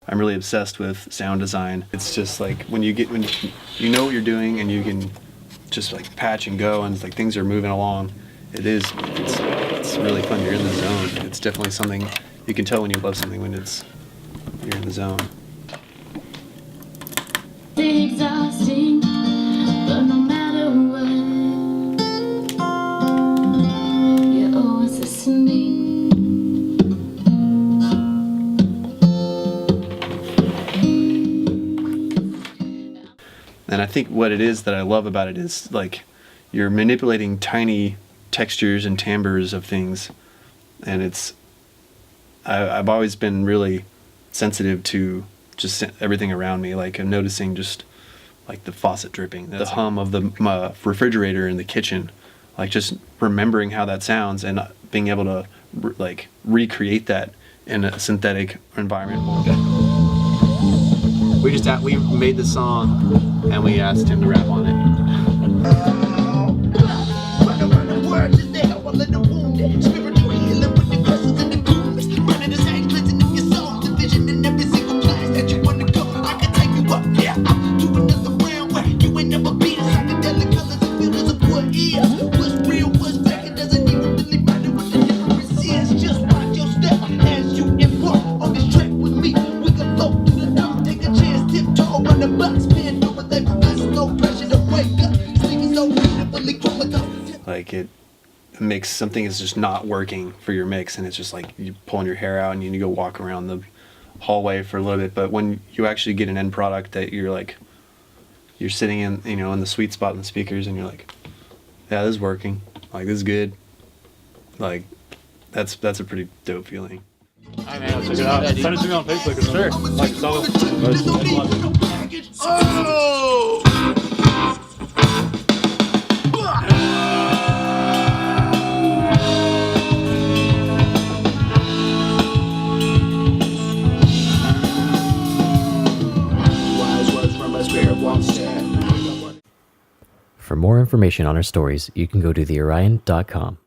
I'm really obsessed with sound design. It's just like when you know what you're doing and you can just like patch and go, and it's like things are moving along. It's really fun. You're in the zone. It's definitely something you can tell when you love something when you're in the zone. Exhausting, but no matter what, you're always listening. And I think what it is that I love about it is like you're manipulating tiny textures and timbres of things, and I've always been really sensitive to just everything around me. Like I'm noticing just like the faucet dripping, the hum of the refrigerator in the kitchen, like just remembering how that sounds and being able to like recreate that in a synthetic environment. We made the song and we asked him to rap on it. Like it makes something is just not working for your mix, and it's just like you pulling your hair out and you need to go walk around the hallway for a little bit. But when you actually get an end product that you're sitting in, in the sweet spot in the speakers, and you're like, yeah, this is working. Like this is good. Like that's a pretty dope feeling. Alright man, check it out. Send it to me on Facebook. Sure. Like so. For more information on our stories, you can go to theorion.com.